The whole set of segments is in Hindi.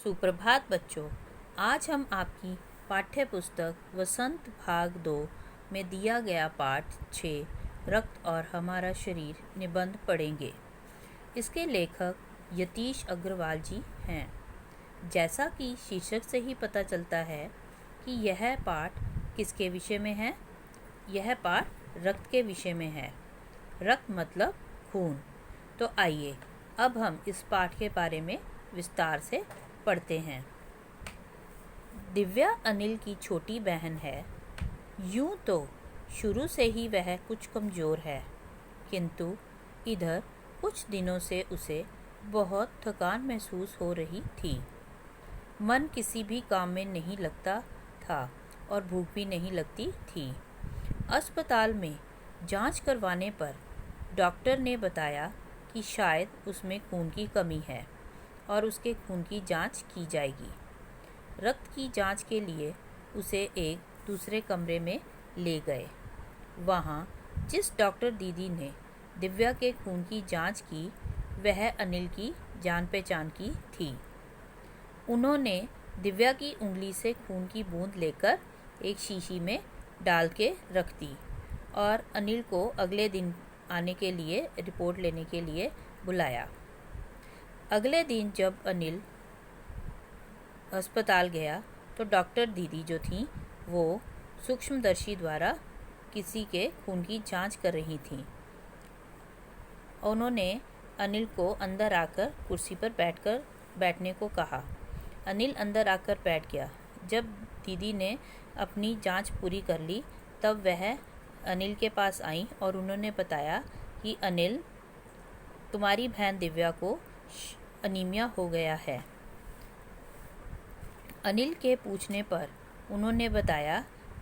सुप्रभात बच्चों। आज हम आपकी पाठ्य पुस्तक वसंत भाग 2 में दिया गया पाठ 6 रक्त और हमारा शरीर निबंध पढ़ेंगे। इसके लेखक यतीश अग्रवाल जी हैं। जैसा कि शीर्षक से ही पता चलता है कि यह पाठ किसके विषय में है। यह पाठ रक्त के विषय में है। रक्त मतलब खून। तो आइए अब हम इस पाठ के बारे में विस्तार से पढ़ते हैं। दिव्या अनिल की छोटी बहन है। यूं तो शुरू से ही वह कुछ कमज़ोर है, किंतु इधर कुछ दिनों से उसे बहुत थकान महसूस हो रही थी। मन किसी भी काम में नहीं लगता था और भूख भी नहीं लगती थी। अस्पताल में जांच करवाने पर डॉक्टर ने बताया कि शायद उसमें खून की कमी है और उसके खून की जांच की जाएगी। रक्त की जांच के लिए उसे एक दूसरे कमरे में ले गए। वहाँ जिस डॉक्टर दीदी ने दिव्या के खून की जांच की वह अनिल की जान पहचान की थी। उन्होंने दिव्या की उंगली से खून की बूंद लेकर एक शीशी में डाल के रख दी और अनिल को अगले दिन आने के लिए रिपोर्ट लेने के लिए बुलाया। अगले दिन जब अनिल अस्पताल गया तो डॉक्टर दीदी जो थी वो सूक्ष्मदर्शी द्वारा किसी के खून की जांच कर रही थी। उन्होंने अनिल को अंदर आकर कुर्सी पर बैठने को कहा। अनिल अंदर आकर बैठ गया। जब दीदी ने अपनी जांच पूरी कर ली तब वह अनिल के पास आई और उन्होंने बताया कि अनिल, तुम्हारी बहन दिव्या को अनीमिया हो गया है। अनिल के पूछने पर उन्होंने बताया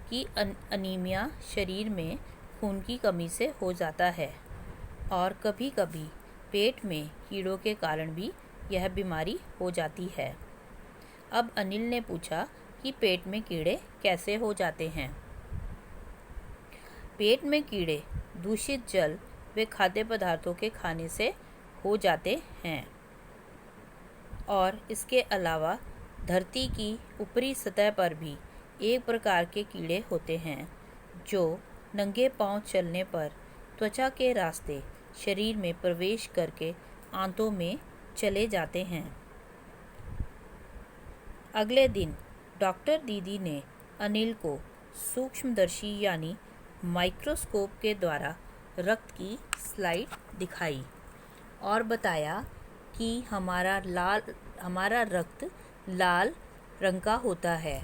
कि अनीमिया शरीर में खून की कमी से हो जाता है और कभी कभी पेट में कीड़ों के कारण भी यह बीमारी हो जाती है। अब अनिल ने पूछा कि पेट में कीड़े कैसे हो जाते हैं। पेट में कीड़े दूषित जल व खाद्य पदार्थों के खाने से हो जाते हैं और इसके अलावा धरती की ऊपरी सतह पर भी एक प्रकार के कीड़े होते हैं जो नंगे पांव चलने पर त्वचा के रास्ते शरीर में प्रवेश करके आंतों में चले जाते हैं। अगले दिन डॉक्टर दीदी ने अनिल को सूक्ष्मदर्शी यानी माइक्रोस्कोप के द्वारा रक्त की स्लाइड दिखाई और बताया कि हमारा रक्त लाल रंग का होता है।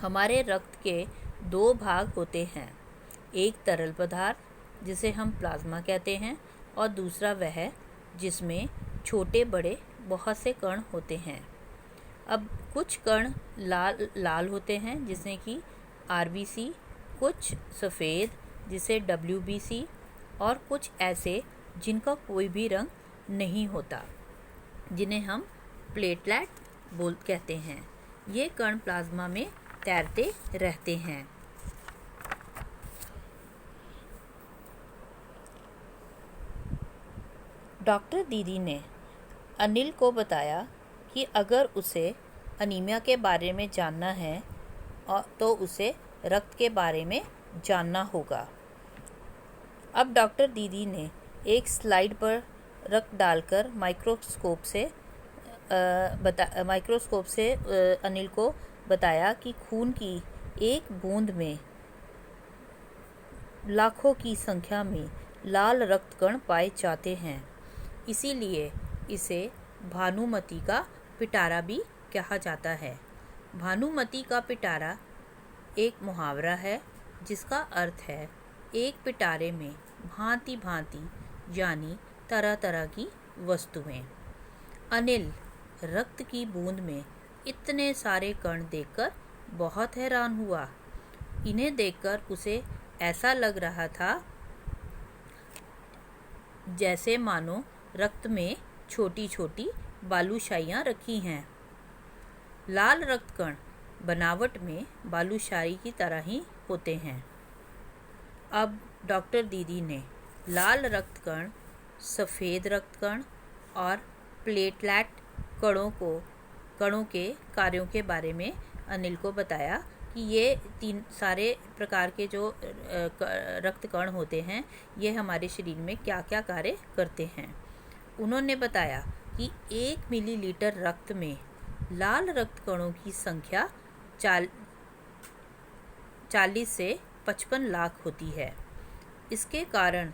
हमारे रक्त के दो भाग होते हैं, एक तरल पदार्थ जिसे हम प्लाज्मा कहते हैं और दूसरा वह जिसमें छोटे बड़े बहुत से कण होते हैं। अब कुछ कण लाल होते हैं जिसे कि आरबीसी, कुछ सफ़ेद जिसे डब्ल्यूबीसी और कुछ ऐसे जिनका कोई भी रंग नहीं होता जिन्हें हम प्लेटलेट कहते हैं। ये कण प्लाज्मा में तैरते रहते हैं। डॉक्टर दीदी ने अनिल को बताया कि अगर उसे अनीमिया के बारे में जानना है तो उसे रक्त के बारे में जानना होगा। अब डॉक्टर दीदी ने एक स्लाइड पर रक्त डालकर माइक्रोस्कोप से अनिल को बताया कि खून की एक बूंद में लाखों की संख्या में लाल रक्त कण पाए जाते हैं। इसीलिए इसे भानुमति का पिटारा भी कहा जाता है। भानुमति का पिटारा एक मुहावरा है जिसका अर्थ है एक पिटारे में भांति भांति यानी तरह तरह की वस्तुएं। अनिल रक्त की बूंद में इतने सारे कण देखकर बहुत हैरान हुआ। इन्हें देखकर उसे ऐसा लग रहा था जैसे मानो रक्त में छोटी छोटी बालूशाहियाँ रखी हैं। लाल रक्त कण बनावट में बालूशाही की तरह ही होते हैं। अब डॉक्टर दीदी ने लाल रक्त कण, सफ़ेद रक्त कण और प्लेटलेट कणों को कणों के कार्यों के बारे में अनिल को बताया कि ये 3 सारे प्रकार के जो रक्त कण होते हैं ये हमारे शरीर में क्या क्या कार्य करते हैं। उन्होंने बताया कि 1 मिलीलीटर रक्त में लाल रक्त कणों की संख्या 40 से 55 लाख होती है। इसके कारण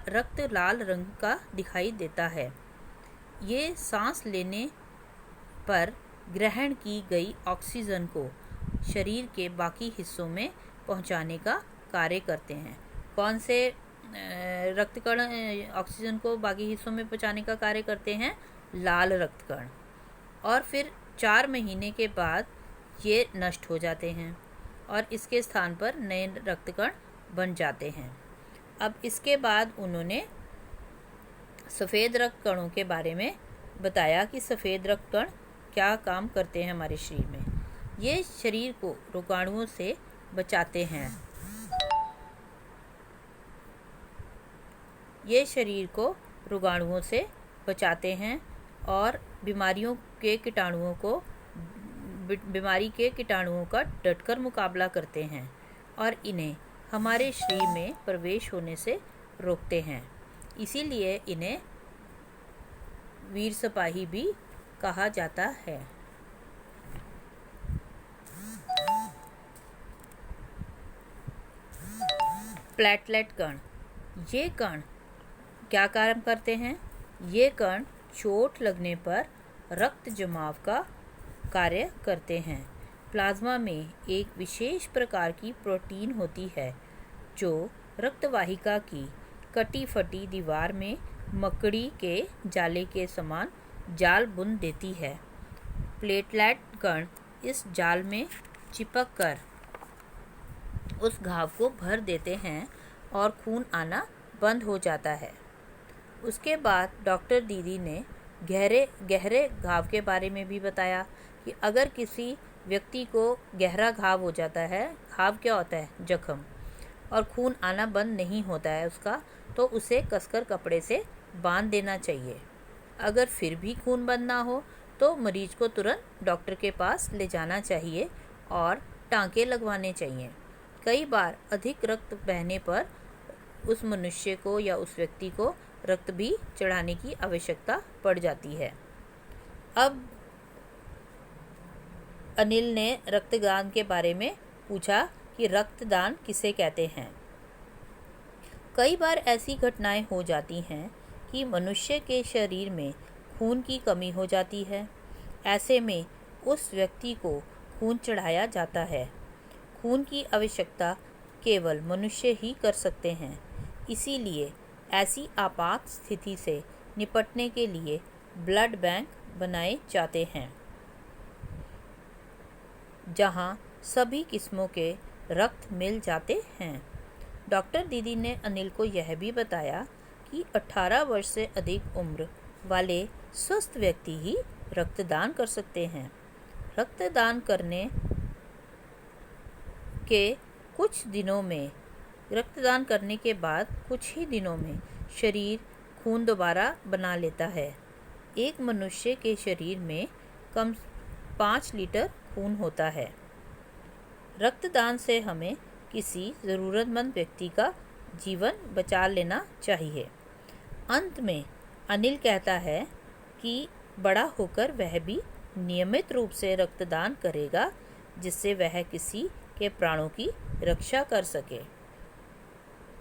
रक्त लाल रंग का दिखाई देता है। ये सांस लेने पर ग्रहण की गई ऑक्सीजन को शरीर के बाकी हिस्सों में पहुंचाने का कार्य करते हैं। कौन से रक्त कण ऑक्सीजन को बाकी हिस्सों में पहुंचाने का कार्य करते हैं? लाल रक्त कण। और फिर 4 महीने के बाद ये नष्ट हो जाते हैं और इसके स्थान पर नए रक्त कण बन जाते हैं। अब इसके बाद उन्होंने सफ़ेद रक्त कणों के बारे में बताया कि सफ़ेद रक्त कण क्या काम करते हैं हमारे शरीर में। ये शरीर को रोगाणुओं से बचाते हैं। ये शरीर को रोगाणुओं से बचाते हैं और बीमारी के कीटाणुओं का डटकर मुकाबला करते हैं और इन्हें हमारे शरीर में प्रवेश होने से रोकते हैं। इसीलिए इन्हें वीर सिपाही भी कहा जाता है। प्लेटलेट कण, ये कण क्या काम करते हैं? ये कण चोट लगने पर रक्त जमाव का कार्य करते हैं। प्लाज्मा में एक विशेष प्रकार की प्रोटीन होती है जो रक्तवाहिका की कटी फटी दीवार में मकड़ी के जाले के समान जाल बुन देती है। प्लेटलेट कण इस जाल में चिपक कर उस घाव को भर देते हैं और खून आना बंद हो जाता है। उसके बाद डॉक्टर दीदी ने गहरे घाव के बारे में भी बताया कि अगर किसी व्यक्ति को गहरा घाव हो जाता है, घाव क्या होता है? जख्म, और खून आना बंद नहीं होता है उसका, तो उसे कसकर कपड़े से बांध देना चाहिए। अगर फिर भी खून बंद ना हो तो मरीज को तुरंत डॉक्टर के पास ले जाना चाहिए और टांके लगवाने चाहिए। कई बार अधिक रक्त बहने पर उस मनुष्य को या उस व्यक्ति को रक्त भी चढ़ाने की आवश्यकता पड़ जाती है। अब अनिल ने रक्तदान के बारे में पूछा कि रक्तदान किसे कहते हैं। कई बार ऐसी घटनाएं हो जाती हैं कि मनुष्य के शरीर में खून की कमी हो जाती है। ऐसे में उस व्यक्ति को खून चढ़ाया जाता है। खून की आवश्यकता केवल मनुष्य ही कर सकते हैं। इसीलिए ऐसी आपात स्थिति से निपटने के लिए ब्लड बैंक बनाए जाते हैं जहां सभी किस्मों के रक्त मिल जाते हैं। डॉक्टर दीदी ने अनिल को यह भी बताया कि 18 वर्ष से अधिक उम्र वाले स्वस्थ व्यक्ति ही रक्तदान कर सकते हैं। रक्तदान करने के बाद कुछ ही दिनों में शरीर खून दोबारा बना लेता है। एक मनुष्य के शरीर में कम 5 लीटर खून होता है। रक्तदान से हमें किसी ज़रूरतमंद व्यक्ति का जीवन बचा लेना चाहिए। अंत में अनिल कहता है कि बड़ा होकर वह भी नियमित रूप से रक्तदान करेगा जिससे वह किसी के प्राणों की रक्षा कर सके।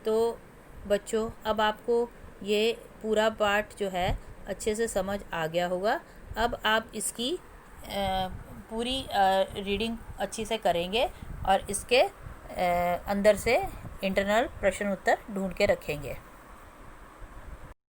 तो बच्चों, अब आपको ये पूरा पाठ जो है अच्छे से समझ आ गया होगा। अब आप इसकी पूरी रीडिंग अच्छी से करेंगे और इसके अंदर से इंटरनल प्रश्न उत्तर ढूंढ के रखेंगे।